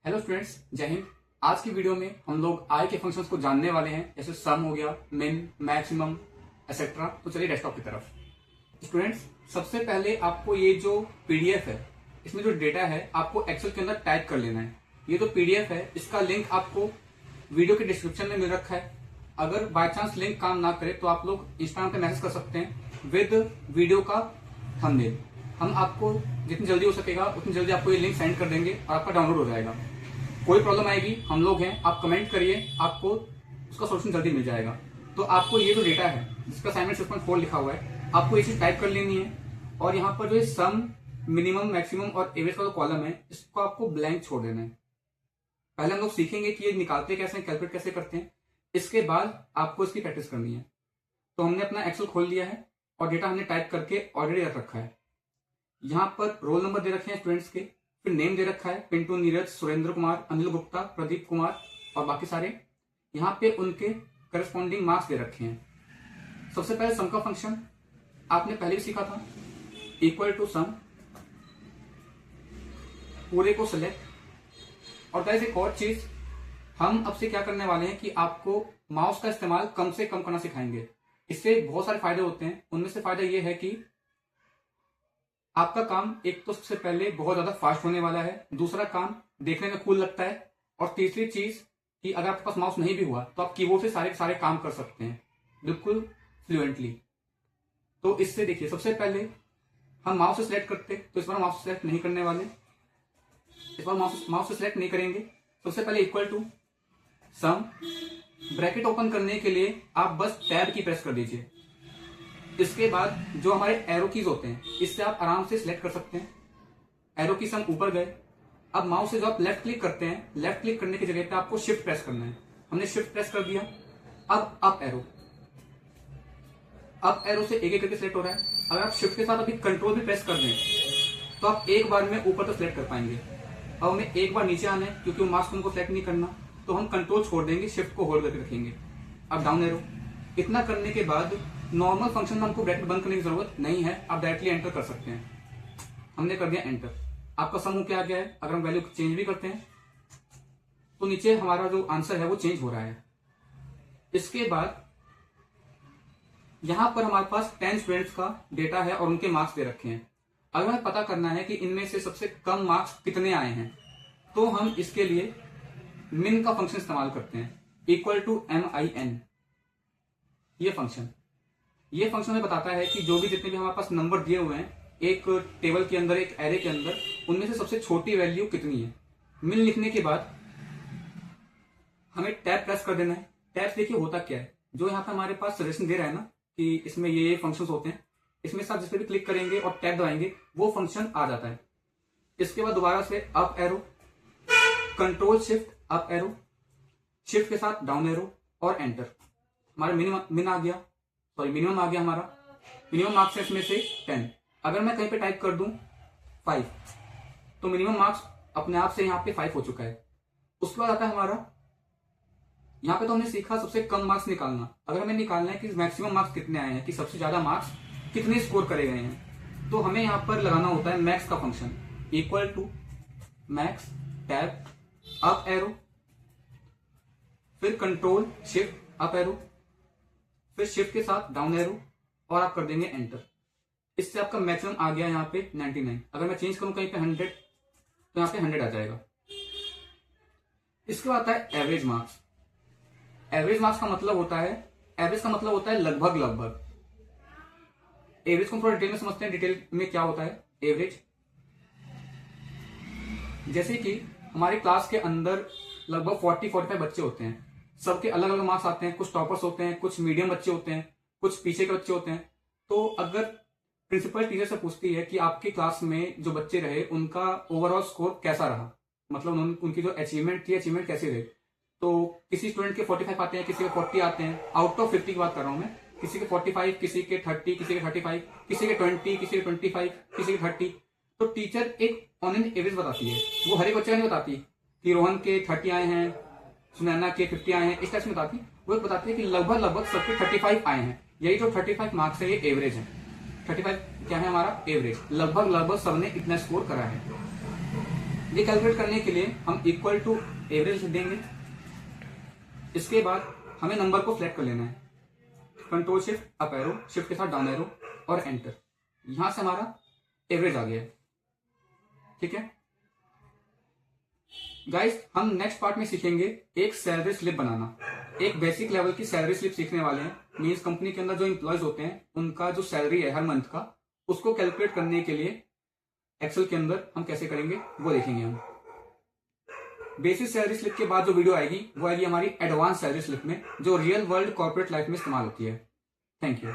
Hello students, जय हिंद। आज की वीडियो में हम लोग आई के फंक्शंस को जानने वाले हैं, जैसे सम हो गया, मिन, मैक्सिमम एक्सेट्रा। तो चलिए डेस्कटॉप की तरफ। स्टूडेंट्स, सबसे पहले आपको ये जो पीडीएफ है, इसमें जो डेटा है आपको एक्सेल के अंदर टाइप कर लेना है। ये जो पीडीएफ है इसका लिंक आपको वीडियो के डिस्क्रिप्शन में मिल रखा है। अगर बाय चांस लिंक काम ना करे तो आप लोग इंस्टाग्राम पे मैसेज कर सकते हैं विद वीडियो का थंबनेल। हम आपको जितनी जल्दी हो सकेगा उतनी जल्दी आपको ये लिंक सेंड कर देंगे और आपका डाउनलोड हो जाएगा। कोई प्रॉब्लम आएगी, हम लोग हैं, आप कमेंट करिए, आपको उसका सोल्यूशन जल्दी मिल जाएगा। तो आपको ये जो डेटा है जिसका असाइनमेंट 6.4 लिखा हुआ है, आपको ये चीज टाइप कर लेनी है। और यहाँ पर जो सम, मिनिमम, मैक्सिमम और एवरेज का जो कॉलम है इसको आपको ब्लैंक छोड़ देना है। पहले हम लोग सीखेंगे कि ये निकालते कैसे हैं, कैलकुलेट कैसे करते हैं। इसके बाद आपको इसकी प्रैक्टिस करनी है। तो हमने अपना एक्सेल खोल लिया है और डेटा हमने टाइप करके ऑलरेडी रख रखा है। यहाँ पर रोल नंबर दे रखे हैं स्टूडेंट्स के, फिर नेम दे रखा है पिंटू, नीरज, सुरेंद्र कुमार, अनिल गुप्ता, प्रदीप कुमार और बाकी सारे। यहाँ पे उनके करस्पॉन्डिंग मार्क्स दे रखे हैं। सबसे पहले सम का फंक्शन आपने पहले भी सीखा था, इक्वल टू सम, पूरे को सिलेक्ट। और गाइस एक और चीज, हम अब से क्या करने वाले हैं कि आपको माउस का इस्तेमाल कम से कम करना सिखाएंगे। इससे बहुत सारे फायदे होते हैं। उनमें से फायदा यह है कि आपका काम एक तो सबसे पहले बहुत ज्यादा फास्ट होने वाला है, दूसरा काम देखने में कूल लगता है, और तीसरी चीज कि अगर आपके पास माउस नहीं भी हुआ तो आप कीबोर्ड से सारे सारे काम कर सकते हैं बिल्कुल फ्लुएंटली। तो इससे देखिए, सबसे पहले हम माउस से सिलेक्ट करते, तो इस बार माउस से सिलेक्ट नहीं करने वाले, इस बार माउस से सिलेक्ट नहीं करेंगे। सबसे पहले equal to sum, bracket open करने के लिए आप बस टैब की प्रेस कर दीजिए। इसके बाद जो हमारे एरो कीज होते हैं इससे आप आराम से सिलेक्ट कर सकते हैं। एरो की हम ऊपर गए। अब माउस से जो आप लेफ्ट क्लिक करते हैं, लेफ्ट क्लिक करने की जगह पे आपको शिफ्ट प्रेस करना है। हमने शिफ्ट प्रेस कर दिया। अब अप एरो से एक एक करके सिलेक्ट हो रहा है। अगर आप शिफ्ट के साथ अभी कंट्रोल भी प्रेस कर दें तो आप एक बार में ऊपर तक सिलेक्ट कर पाएंगे। अब हमें एक बार नीचे आना है क्योंकि माउस को हमको सिलेक्ट नहीं करना, तो हम कंट्रोल छोड़ देंगे, शिफ्ट को होल्ड करके रखेंगे। अब डाउन एरो। इतना करने के बाद नॉर्मल फंक्शन में हमको ब्रैकेट बंद करने की जरूरत नहीं है, आप डायरेक्टली एंटर कर सकते हैं। हमने कर दिया एंटर। आपका सम हो क्या आ गया है। अगर हम वैल्यू चेंज भी करते हैं तो नीचे हमारा जो आंसर है वो चेंज हो रहा है। इसके बाद यहां पर हमारे पास 10 स्टूडेंट्स का डेटा है और उनके मार्क्स दे रखे हैं। अगर हमें पता करना है कि इनमें से सबसे कम मार्क्स कितने आए हैं, तो हम इसके लिए मिन का फंक्शन इस्तेमाल करते हैं, इक्वल टू MIN। ये फंक्शन हमें बताता है कि जो भी जितने भी हमारे पास नंबर दिए हुए हैं एक टेबल के अंदर, एक एरे के अंदर, उनमें से सबसे छोटी वैल्यू कितनी है। मिन लिखने के बाद हमें टैब प्रेस कर देना है। टैब देखिए होता क्या है, जो यहाँ पे हमारे पास सजेशन दे रहा है ना कि इसमें ये फंक्शंस होते हैं, इसमें से आप जिस पे भी क्लिक करेंगे और टैब दबाएंगे वो फंक्शन आ जाता है। इसके बाद दोबारा से up arrow, control shift up arrow, shift के साथ डाउन एरो और एंटर। हमारा मिनिमम आ गया हमारा। मिनिमम मार्क्स है इसमें से 10। अगर मैं कहीं पे टाइप कर दूं 5 तो मिनिमम मार्क्स अपने आप से यहाँ पे 5 हो चुका है। उसके बाद आता है हमारा, यहाँ पे तो हमने सीखा सबसे कम मार्क्स निकालना। अगर हमें निकालना है कि मैक्सिमम मार्क्स कितने आए हैं, कि सबसे ज्यादा मार्क्स कितने स्कोर करे गए हैं, तो हमें यहाँ पर लगाना होता है मैक्स का function, equal to max, tab, up arrow, फिर कंट्रोल शिफ्ट अप एरो, फिर शिफ्ट के साथ डाउन एरो और आप कर देंगे एंटर। इससे आपका मैक्सिमम आ गया यहाँ पे 99। अगर मैं चेंज करूं कहीं पे 100 तो यहाँ पे 100 आ जाएगा। इसके बाद आता है एवरेज मार्क्स। एवरेज मार्क्स का मतलब होता है, एवरेज का मतलब होता है लगभग। एवरेज को थोड़ा डिटेल में समझते हैं। डिटेल में क्या होता है एवरेज, जैसे कि हमारी क्लास के अंदर लगभग 40-45 बच्चे होते हैं। सबके अलग अलग मार्क्स आते हैं, कुछ टॉपर्स होते हैं, कुछ मीडियम बच्चे होते हैं, कुछ पीछे के बच्चे होते हैं। तो अगर प्रिंसिपल टीचर से पूछती है कि आपकी क्लास में जो बच्चे रहे उनका ओवरऑल स्कोर कैसा रहा, मतलब उनकी जो अचीवमेंट थी, अचीवमेंट कैसे रहे, तो किसी स्टूडेंट के 45 आते हैं, किसी के 40 आते हैं। आउट ऑफ 50 की बात कर रहा हूं मैं। किसी के 45, किसी के 30, किसी के 35, किसी के 20, किसी के 25, किसी के 30। तो टीचर एक ऑन एन एवरेज बताती है, वो हर एक बच्चे का नहीं बताती कि रोहन के 30 आए हैं, सुनैना के 50 आए हैं, इस टाइप से बताती। वो बताती है कि लगभग सबके 35 आए हैं। यही जो 35 मार्क्स है ये एवरेज है। 35 क्या है हमारा एवरेज, लगभग सबने इतना स्कोर करा है। ये कैलकुलेट करने के लिए हम इक्वल टू एवरेज लिख देंगे। इसके बाद हमें नंबर को फ्लैट कर लेना है, control shift up arrow, shift के साथ डाउन एरो और एंटर। यहां से हमारा एवरेज आ गया। ठीक है गाइस, हम नेक्स्ट पार्ट में सीखेंगे एक सैलरी स्लिप बनाना। एक बेसिक लेवल की सैलरी स्लिप सीखने वाले हैं। मींस कंपनी के अंदर जो एम्प्लॉयज होते हैं उनका जो सैलरी है हर मंथ का, उसको कैलकुलेट करने के लिए एक्सेल के अंदर हम कैसे करेंगे वो देखेंगे हम। बेसिक सैलरी स्लिप के बाद जो वीडियो आएगी वो आएगी हमारी एडवांस सैलरी स्लिप में, जो रियल वर्ल्ड कॉर्पोरेट लाइफ में इस्तेमाल होती है। Thank you.